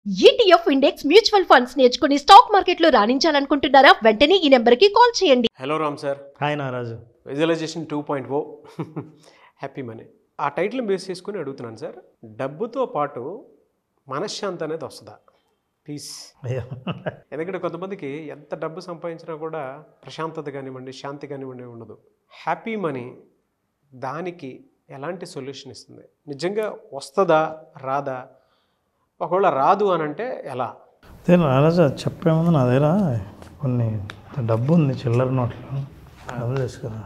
ETF index mutual funds నేర్చుకుని stock మార్కెట్లో రాణించాలనుకుంటున్నారా? వెంటనే ఈ నెంబర్కి కాల్ చేయండి. Hello Ram sir. హాయ్ నారాజు. విజువలైజేషన్ 2.0 హ్యాపీ మనీ ఆ టైటిల్ బేస్ చేసుకుని అడుగుతున్నాను సార్. డబ్బుతో పాటు మనశ్శాంతి అనేది వస్తుందా? పీస్. ఎందుకంటే కొంతమందికి ఎంత డబ్బు సంపాదించినా కూడా ప్రశాంతత కానివ్వండి, శాంతి కానివ్వండి ఉండదు. హ్యాపీ మనీ దానికి ఎలాంటి సొల్యూషన్ ఇస్తుంది? నిజంగా వస్తుందా రాదా? ఒకవేళ రాదు అని అంటే ఎలా? అదే నారాజు చెప్పే ముందు నా దగ్గర కొన్ని డబ్బు ఉంది, చిల్లర నోట్లు. డబ్బులు తీసుకురా.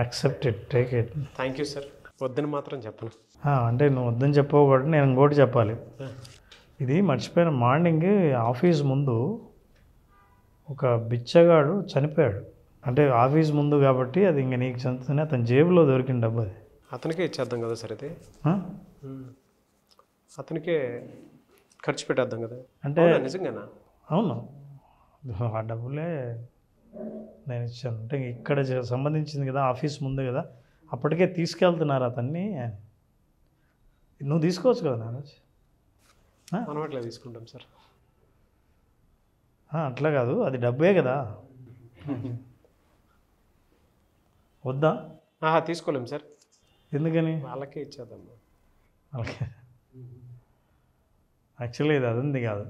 Accept it, take it. Thank you sir. వద్దని మాత్రం చెప్పను. అంటే నువ్వు వద్దని చెప్పవు కూడా నేను ఇంకోటి చెప్పాలి. ఇది మర్చిపోయిన. మార్నింగ్ ఆఫీస్ ముందు ఒక బిచ్చగాడు చనిపోయాడు. అంటే ఆఫీస్ ముందు కాబట్టి అది ఇంక నీకు చెందుతుంది. అతని జేబులో దొరికిన డబ్బు అది. అతనికే ఇచ్చేద్దాం కదా సార్. అయితే అతనికే ఖర్చు పెట్టేద్దాం కదా. అంటే నిజంగానా? అవును, ఆ డబ్బులే నేను ఇచ్చాను. అంటే ఇక్కడ సంబంధించింది కదా, ఆఫీస్ ముందు కదా, అప్పటికే తీసుకెళ్తున్నారు అతన్ని. నువ్వు తీసుకోవచ్చు కదా నారాజ్. మనం అట్లా తీసుకుంటాం సార్. అట్లా కాదు, అది డబ్బే కదా. వద్దా? తీసుకోలేం సార్. ఎందుకని? వాళ్ళకే ఇచ్చేద్దాం. వాళ్ళకే. యాక్చువల్గా ఇది అదంది కాదు,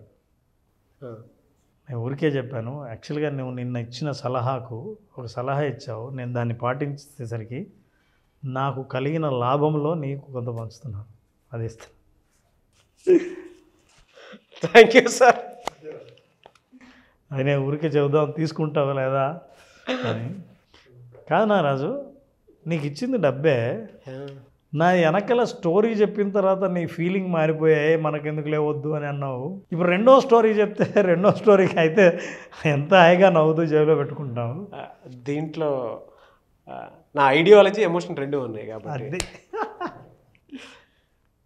నేను ఊరికే చెప్పాను. యాక్చువల్గా నువ్వు నిన్న ఇచ్చిన సలహాకు ఒక సలహా ఇచ్చావు, నేను దాన్ని పాటించేసరికి నాకు కలిగిన లాభంలో నీకు కొంత పంచుతున్నాను, అది ఇస్తాను. Thank you sir. అది నేను ఊరికే చెబుదాం, తీసుకుంటావా లేదా అని కాదు నారాజు. నీకు ఇచ్చింది డబ్బే, నా వెనకల స్టోరీ చెప్పిన తర్వాత నీ ఫీలింగ్ మారిపోయాయి. మనకెందుకు లేవద్దు అని అన్నావు. ఇప్పుడు రెండో స్టోరీ చెప్తే రెండో స్టోరీకి అయితే ఎంత హాయిగా నవ్వుతూ జేబులో పెట్టుకుంటావు. దీంట్లో నా ఐడియాలజీ, ఎమోషన్ రెండు ఉన్నాయి కాబట్టి అది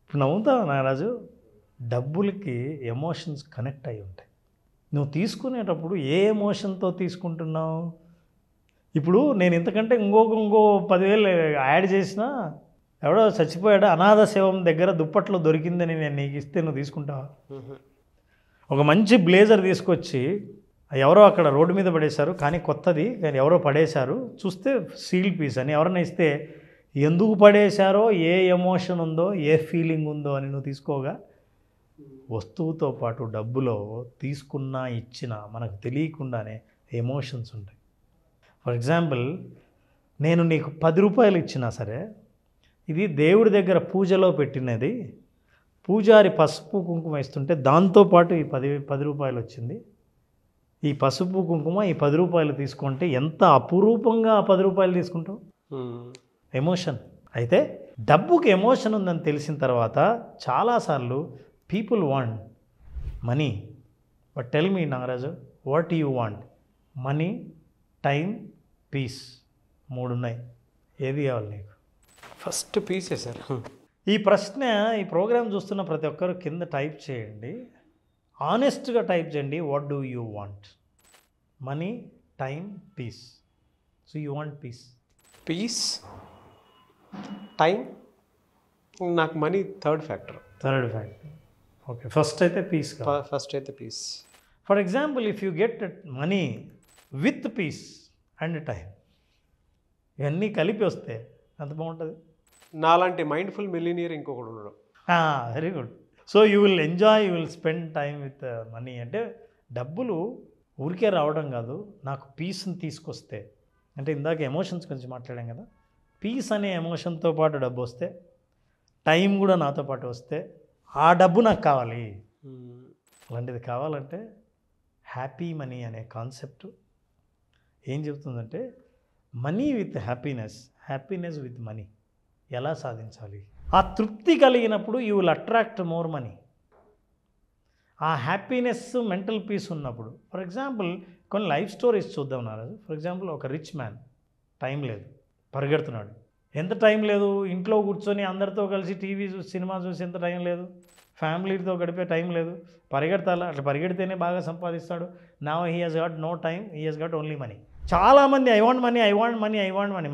ఇప్పుడు నవ్వుతావు నారాజు. డబ్బులకి ఎమోషన్స్ కనెక్ట్ అయి ఉంటాయి. నువ్వు తీసుకునేటప్పుడు ఏ ఎమోషన్తో తీసుకుంటున్నావు? ఇప్పుడు నేను ఇంతకంటే ఇంకో 10,000 యాడ్ చేసినా, ఎవడో చచ్చిపోయాడు అనాథ శవం దగ్గర దుప్పట్లో దొరికిందని నేను నీకు ఇస్తే నువ్వు తీసుకుంటావా? ఒక మంచి బ్లేజర్ తీసుకొచ్చి ఎవరో అక్కడ రోడ్డు మీద పడేశారు, కానీ కొత్తది, కానీ ఎవరో పడేశారు, చూస్తే సీల్ పీస్ అని ఎవరైనా ఇస్తే ఎందుకు పడేశారో, ఏ ఎమోషన్ ఉందో, ఏ ఫీలింగ్ ఉందో అని నువ్వు తీసుకోగా. వస్తువుతో పాటు డబ్బులో తీసుకున్నా ఇచ్చినా మనకు తెలియకుండానే ఎమోషన్స్ ఉంటాయి. ఫర్ ఎగ్జాంపుల్, నేను నీకు 10 రూపాయలు ఇచ్చినా సరే, ఇది దేవుడి దగ్గర పూజలో పెట్టినది, పూజారి పసుపు కుంకుమ ఇస్తుంటే దాంతోపాటు ఈ 10 రూపాయలు వచ్చింది. ఈ పసుపు కుంకుమ ఈ 10 రూపాయలు తీసుకుంటే ఎంత అపురూపంగా ఆ 10 రూపాయలు తీసుకుంటావు. ఎమోషన్. అయితే డబ్బుకి ఎమోషన్ ఉందని తెలిసిన తర్వాత చాలాసార్లు people want money. But tell me Nagaraju, what you want? Money, time, peace, 3 ఉన్నాయి. ఏది కావాలి నీకు? ఫస్ట్ పీసే సార్. ఈ ప్రశ్న ఈ ప్రోగ్రామ్ చూస్తున్న ప్రతి ఒక్కరు కింద టైప్ చేయండి, ఆనెస్ట్గా టైప్ చేయండి. What do you want? Money, time, peace. So you want peace. Peace, time. నాకు money third factor. Okay, first అయితే పీస్. ఫస్ట్ అయితే peace. For example, if you get money with peace and time, ఇవన్నీ కలిపి వస్తే ఎంత బాగుంటుంది. నాలాంటి mindful millionaire ఇంకొకడు ఉండడు. Very good. So you will enjoy, you will spend time with money. అంటే డబ్బులు ఊరికే రావడం కాదు, నాకు పీస్ని తీసుకొస్తే. అంటే ఇందాక ఎమోషన్స్ గురించి మాట్లాడాం కదా, పీస్ అనే ఎమోషన్తో పాటు డబ్బు వస్తే, టైం కూడా నాతో పాటు వస్తే, ఆ డబ్బు నాకు కావాలి. అలాంటిది కావాలంటే హ్యాపీ మనీ అనే కాన్సెప్ట్ ఏం చెబుతుందంటే, money with happiness, happiness with money ఎలా సాధించాలి? ఆ తృప్తి కలిగినప్పుడు you will attract more money. ఆ హ్యాపీనెస్, మెంటల్ పీస్ ఉన్నప్పుడు. ఫర్ ఎగ్జాంపుల్, కొన్ని లైఫ్ స్టోరీస్ చూద్దాం నారాజు. ఫర్ ఎగ్జాంపుల్, ఒక రిచ్ మ్యాన్, టైం లేదు, పరిగెడుతున్నాడు. ఎంత టైం లేదు? ఇంట్లో కూర్చొని అందరితో కలిసి టీవీ చూసి, సినిమా చూసి ఎంత టైం లేదు? ఫ్యామిలీతో గడిపే టైం లేదు. పరిగెడతాలా? అట్లా పరిగెడితేనే బాగా సంపాదిస్తాడు. Now he has got no time, he has got only money. చాలామంది ఐ వాంట్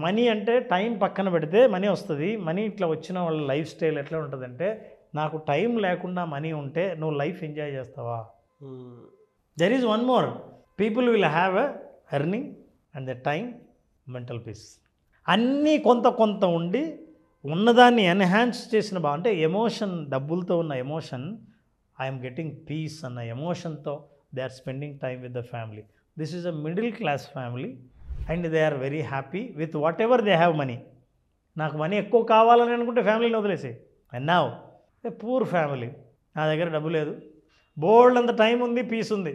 మనీ అంటే టైం పక్కన పెడితే మనీ వస్తుంది. మనీ ఇట్లా వచ్చిన వాళ్ళ లైఫ్ స్టైల్ ఎట్లా ఉంటుందంటే, నాకు టైం లేకుండా మనీ ఉంటే నువ్వు లైఫ్ ఎంజాయ్ చేస్తావా? There is one more, people will have a earning and the time, mental peace. అన్నీ కొంత కొంత ఉండి ఉన్నదాన్ని ఎన్హాన్స్ చేసిన అంటే ఎమోషన్, డబ్బులతో ఉన్న ఎమోషన్, ఐఎమ్ గెటింగ్ పీస్ అన్న ఎమోషన్తో they are spending time with the family. This is a middle class family and they are very happy with whatever they have money. నాకు మనీ ఎక్కువ కావాలని అనుకుంటే ఫ్యామిలీని వదిలేసి. And now a poor family, నా దగ్గర డబ్బు లేదు, బోల్డ్ అంత టైం ఉంది, పీస్ ఉంది,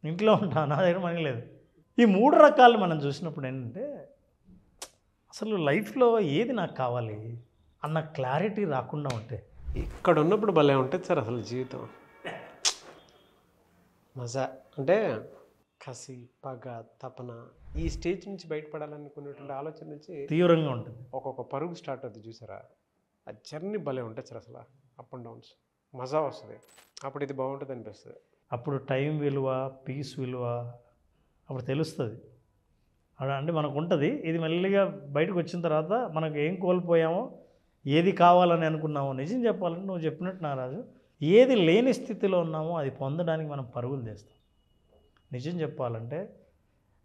ఇంట్లో ఉంటా, నా దగ్గర మనీ లేదు. ఈ 3 రకాలు మనం చూసినప్పుడు ఏంటంటే అసలు లైఫ్లో ఏది నాకు కావాలి అన్న క్లారిటీ రాకుండా ఉంటే ఇక్కడ ఉన్నప్పుడు భలే ఉంటుంది సార్ అసలు జీవితం. మజా అంటే కసి, పగ, తపన, ఈ స్టేజ్ నుంచి బయటపడాలనుకునేటువంటి ఆలోచన నుంచి తీవ్రంగా ఉంటుంది. ఒక్కొక్క పరుగు స్టార్ట్ అవుతుంది చూసారా, ఆ జర్నీ భలే ఉంటుంది సార్ అసలు. అప్ అండ్ డౌన్స్ మజా వస్తుంది, అప్పుడు ఇది బాగుంటుంది అనిపిస్తుంది. అప్పుడు టైం విలువ, పీస్ విలువ అప్పుడు తెలుస్తుంది. అంటే మనకు ఉంటుంది. ఇది మెల్లిగా బయటకు వచ్చిన తర్వాత మనకు ఏం కోల్పోయామో, ఏది కావాలని అనుకున్నామో, నిజం చెప్పాలంటే నువ్వు చెప్పినట్టు నారాజు, ఏది లేని స్థితిలో ఉన్నామో అది పొందడానికి మనం పరుగులు చేస్తాం. నిజం చెప్పాలంటే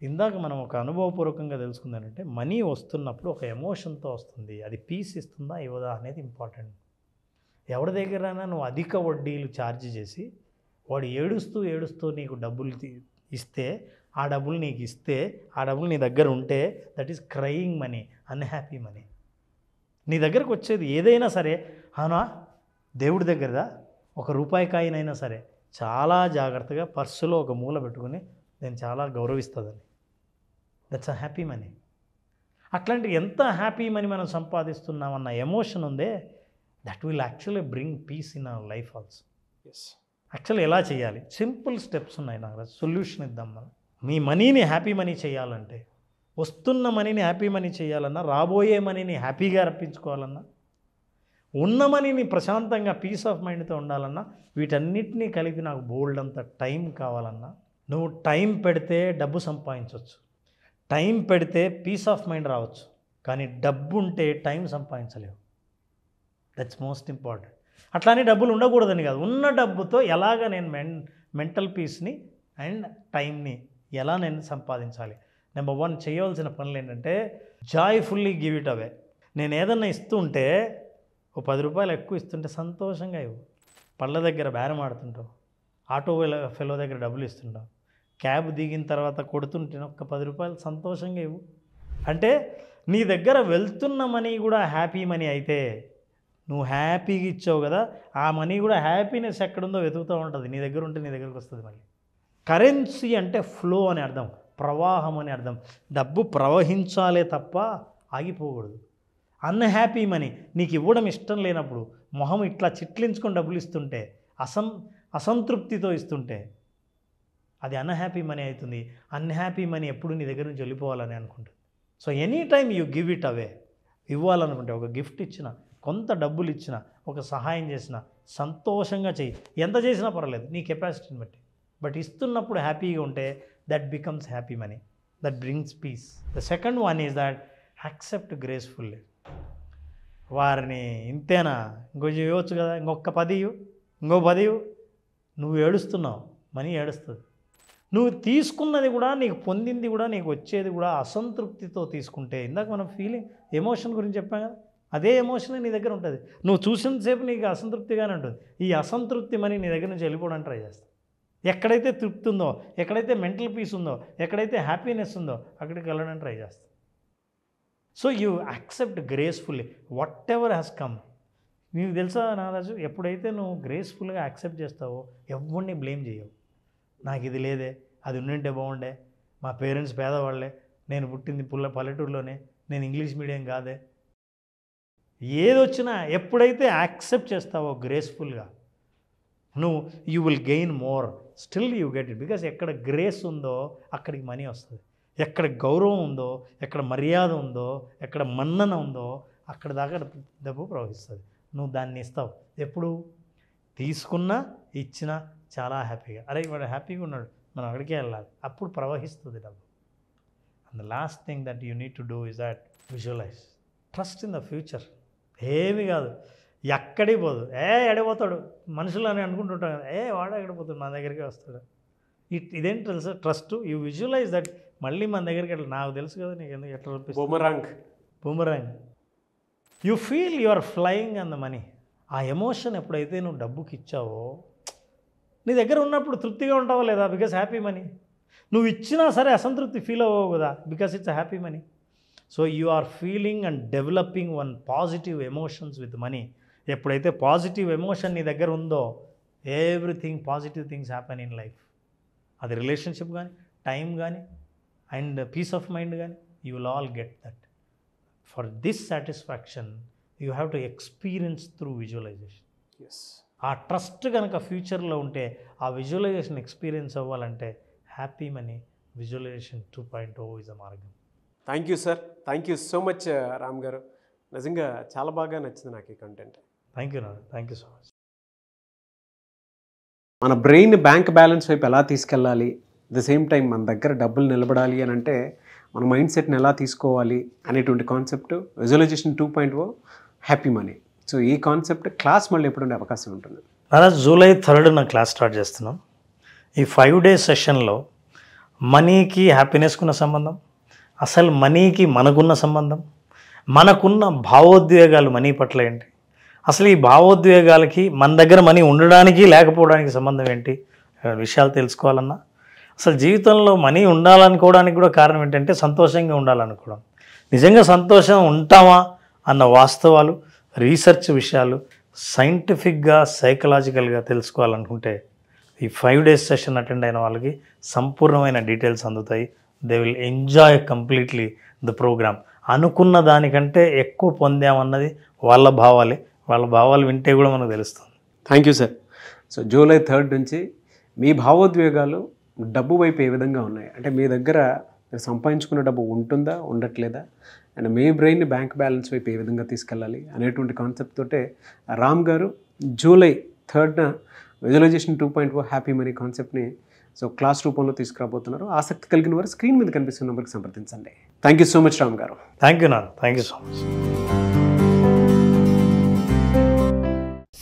ఇందాక మనం ఒక అనుభవపూర్వకంగా తెలుసుకుందానంటే మనీ వస్తున్నప్పుడు ఒక ఎమోషన్తో వస్తుంది. అది పీస్ ఇస్తుందా ఇవ్వదా అనేది ఇంపార్టెంట్. ఎవరి దగ్గరైనా నువ్వు అధిక వడ్డీలు ఛార్జ్ చేసి వాడు ఏడుస్తూ ఏడుస్తూ నీకు డబ్బులు ఇస్తే, ఆ డబ్బులు నీకు ఇస్తే, ఆ డబ్బులు నీ దగ్గర ఉంటే that is crying money, unhappy money. నీ దగ్గరకు వచ్చేది ఏదైనా సరే, అవునా దేవుడి దగ్గరదా, ఒక రూపాయి కాయినైనా సరే చాలా జాగ్రత్తగా పర్సులో ఒక మూల పెట్టుకుని నేను చాలా గౌరవిస్తుందని, దట్స్ అ హ్యాపీ మనీ. అట్లాంటి ఎంత హ్యాపీ మనీ మనం సంపాదిస్తున్నామన్న ఎమోషన్ ఉందే, that will actually bring peace in our life also. Yes, actually ఎలా చేయాలి? సింపుల్ స్టెప్స్ ఉన్నాయి. నాకు సొల్యూషన్ ఇద్దాం మనం. మీ మనీని హ్యాపీ మనీ చేయాలంటే, వస్తున్న మనీని హ్యాపీ మనీ చేయాలన్నా, రాబోయే మనీని హ్యాపీగా రప్పించుకోవాలన్నా, ఉన్న మనీని ప్రశాంతంగా పీస్ ఆఫ్ మైండ్తో ఉండాలన్నా, వీటన్నిటినీ కలిపి నాకు బోల్డ్ అంత టైం కావాలన్నా, నువ్వు టైం పెడితే డబ్బు సంపాదించవచ్చు, టైం పెడితే పీస్ ఆఫ్ మైండ్ రావచ్చు, కానీ డబ్బు ఉంటే టైం సంపాదించలేవు. That's most important. అట్లానే డబ్బులు ఉండకూడదని కాదు, ఉన్న డబ్బుతో ఎలాగ నేను మెంటల్ పీస్ని అండ్ టైంని ఎలా నేను సంపాదించాలి. నెంబర్ 1 చేయవలసిన పనులు ఏంటంటే జాయ్ఫుల్లీ గివ్ ఇట్ అవే. నేను ఏదన్నా ఇస్తుంటే, ఓ 10 రూపాయలు ఎక్కువ ఇస్తుంటే సంతోషంగా ఇవ్వు. పళ్ళ దగ్గర బేరం ఆడుతుంటావు, ఆటో ఫెలో దగ్గర డబ్బులు ఇస్తుంటావు, క్యాబ్ దిగిన తర్వాత కొడుతుంటే ఒక్క 10 రూపాయలు సంతోషంగా ఇవ్వు. అంటే నీ దగ్గర వెళ్తున్న మనీ కూడా హ్యాపీ మనీ అయితే, నువ్వు హ్యాపీగా ఇచ్చావు కదా, ఆ మనీ కూడా హ్యాపీనెస్ ఎక్కడుందో వెతుకుతూ ఉంటుంది. నీ దగ్గర ఉంటే నీ దగ్గరకు వస్తుంది. మళ్ళీ కరెన్సీ అంటే ఫ్లో అని అర్థం, ప్రవాహం అని అర్థం. డబ్బు ప్రవహించాలే తప్ప ఆగిపోకూడదు. అన్హ్యాపీ మనీ నీకు ఇవ్వడం ఇష్టం లేనప్పుడు, మొహం ఇట్లా చిట్లించుకొని డబ్బులు ఇస్తుంటే, అసంతృప్తితో ఇస్తుంటే అది అన్హ్యాపీ మనీ అవుతుంది. అన్హ్యాపీ మనీ ఎప్పుడు నీ దగ్గర నుంచి వెళ్ళిపోవాలని అనుకుంటుంది. So any time you give it away. ఇవ్వాలనుకుంటే ఒక గిఫ్ట్ ఇచ్చిన, కొంత డబ్బులు ఇచ్చిన, ఒక సహాయం చేసిన సంతోషంగా చెయ్యి. ఎంత చేసినా పర్వాలేదు నీ కెపాసిటీని బట్టి. బట్ ఇస్తున్నప్పుడు హ్యాపీగా ఉంటే that becomes happy money, that brings peace. The second one is that accept gracefully. వారిని ఇంతేనా, ఇంకొంచెం ఇవ్వచ్చు కదా, ఇంకొక 10 ఇంకో 10 నువ్వు ఏడుస్తున్నావు, మనీ ఏడుస్తుంది. నువ్వు తీసుకున్నది కూడా, నీకు పొందింది కూడా, నీకు వచ్చేది కూడా అసంతృప్తితో తీసుకుంటే, ఇందాక మనం ఫీలింగ్ ఎమోషన్ గురించి చెప్పాం కదా, అదే ఎమోషన్ నీ దగ్గర ఉంటుంది. నువ్వు చూసినంతసేపు నీకు అసంతృప్తిగానే ఉంటుంది. ఈ అసంతృప్తి మనీ నీ దగ్గర నుంచి వెళ్ళిపోవడానికి ట్రై చేస్తావు. ఎక్కడైతే తృప్తి ఉందో, ఎక్కడైతే మెంటల్ పీస్ ఉందో, ఎక్కడైతే హ్యాపీనెస్ ఉందో అక్కడికి వెళ్ళడానికి ట్రై చేస్తావు. So you accept gracefully what ever has come. నీకు తెలుసా నారాజు, ఎప్పుడైతే నువ్వు గ్రేస్ఫుల్గా యాక్సెప్ట్ చేస్తావో ఎవరిని బ్లేమ్ చేయవు. నాకు ఇది లేదే, అది ఉండింటే బాగుండే, మా పేరెంట్స్ పేదవాళ్ళే, నేను పుట్టింది పల్లెటూరులోనే, నేను ఇంగ్లీష్ మీడియం కాదే, ఏదొచ్చినా ఎప్పుడైతే యాక్సెప్ట్ చేస్తావో గ్రేస్ఫుల్గా, నువ్వు you will gain more. Still you get it. Because ఎక్కడ గ్రేస్ ఉందో అక్కడికి మనీ వస్తుంది. ఎక్కడ గౌరవం ఉందో, ఎక్కడ మర్యాద ఉందో, ఎక్కడ మన్నన ఉందో అక్కడ దాకా డబ్బు ప్రవహిస్తుంది. నువ్వు దాన్ని ఇస్తావు. ఎప్పుడు తీసుకున్నా ఇచ్చినా చాలా హ్యాపీగా, అరే వాడు హ్యాపీగా ఉన్నాడు, మనం అక్కడికే వెళ్ళాలి, అప్పుడు ప్రవహిస్తుంది డబ్బు. And the last thing that you need to do is that visualise, trust in the future. ఏమీ కాదు, ఎక్కడికి పోదు. ఎడపోతాడు మనుషులు అని అనుకుంటుంటాం కదా, వాడు ఎక్కడిపోతాడు మన దగ్గరికి వస్తాడు. ఇదేంటి తెలుసా ట్రస్ట్. యూ విజువలైజ్ దట్ మళ్ళీ మన దగ్గరికి ఎట్లా, నాకు తెలుసు కదా నీకు ఎందుకు ఎట్లా boomerang. You feel you are flying on the money. ఆ ఎమోషన్ ఎప్పుడైతే నువ్వు డబ్బుకి ఇచ్చావో, నీ దగ్గర ఉన్నప్పుడు తృప్తిగా ఉంటావా లేదా? Because happy money. నువ్వు ఇచ్చినా సరే అసంతృప్తి ఫీల్ అవ్వవు కదా, because it's a happy money. So you are feeling and developing one positive emotions with money. ఎప్పుడైతే పాజిటివ్ ఎమోషన్ నీ దగ్గర ఉందో, everything positive things happen in life. అది రిలేషన్షిప్ కానీ, టైం కానీ, అండ్ పీస్ ఆఫ్ మైండ్ కానీ, you will all get that. For this satisfaction you have to experience through visualisation. ఆ trust కనుక ఫ్యూచర్లో ఉంటే, ఆ విజువలైజేషన్ ఎక్స్పీరియన్స్ అవ్వాలంటే happy money visualization 2.0 is a మార్గం. Thank you sir, thank you so much Ram garu. నిజంగా చాలా బాగా నచ్చింది నాకు ఈ కంటెంట్. థ్యాంక్ యూ నాన్న, థ్యాంక్ యూ సో మచ్. మన బ్రెయిన్ బ్యాంక్ బ్యాలెన్స్ వైపు ఎలా తీసుకెళ్ళాలి, ద సేమ్ టైం మన దగ్గర డబ్బులు నిలబడాలి అని అంటే మన మైండ్ సెట్ని ఎలా తీసుకోవాలి అనేటువంటి concept visualisation 2.0 happy money. So ఈ కాన్సెప్ట్ క్లాస్ మళ్ళీ ఎప్పుడు ఉండే అవకాశం ఉంటుంది? July 3rd నా క్లాస్ స్టార్ట్ చేస్తున్నాం. ఈ 5 days సెషన్లో మనీకి హ్యాపీనెస్కున్న సంబంధం, అసలు మనీకి మనకున్న సంబంధం, మనకున్న భావోద్వేగాలు మనీ పట్ల ఏంటి, అసలు ఈ భావోద్వేగాలకి మన దగ్గర మనీ ఉండడానికి లేకపోవడానికి సంబంధం ఏంటి విషయాలు తెలుసుకోవాలన్నా, అసలు జీవితంలో మనీ ఉండాలనుకోవడానికి కూడా కారణం ఏంటంటే సంతోషంగా ఉండాలనుకోవడం. నిజంగా సంతోషం ఉంటామా అన్న వాస్తవాలు, రీసెర్చ్ విషయాలు సైంటిఫిక్గా సైకలాజికల్గా తెలుసుకోవాలనుకుంటే ఈ 5 days సెషన్ అటెండ్ అయిన వాళ్ళకి సంపూర్ణమైన డీటెయిల్స్ అందుతాయి. They will enjoy completely the programme. అనుకున్న దానికంటే ఎక్కువ పొందామన్నది వాళ్ళ భావాలే. వాళ్ళ భావాలు వింటే కూడా మనకు తెలుస్తుంది. Thank you sir. So July 3rd నుంచి మీ భావోద్వేగాలు డబ్బు వైపు ఏ విధంగా ఉన్నాయి, అంటే మీ దగ్గర మీరు సంపాదించుకున్న డబ్బు ఉంటుందా ఉండట్లేదా, అండ్ మీ బ్రెయిన్ బ్యాంక్ బ్యాలెన్స్ వైపు ఏ విధంగా తీసుకెళ్ళాలి అనేటువంటి కాన్సెప్ట్ తోటే రామ్ గారు July 3rd visualisation 2.0 happy money కాన్సెప్ట్ని సో క్లాస్ రూపంలో తీసుకురాబోతున్నారు. ఆసక్తి కలిగిన వారు స్క్రీన్ మీద కనిపిస్తున్న నెంబర్కి సంప్రదించండి. Thank you so much Ram గారు. థ్యాంక్ యూ నాన్న, thank you so much.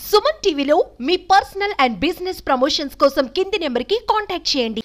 Suman టీవీలో మీ పర్సనల్ అండ్ బిజినెస్ ప్రమోషన్స్ కోసం కింది నెంబర్కి కాంటాక్ట్ చేయండి.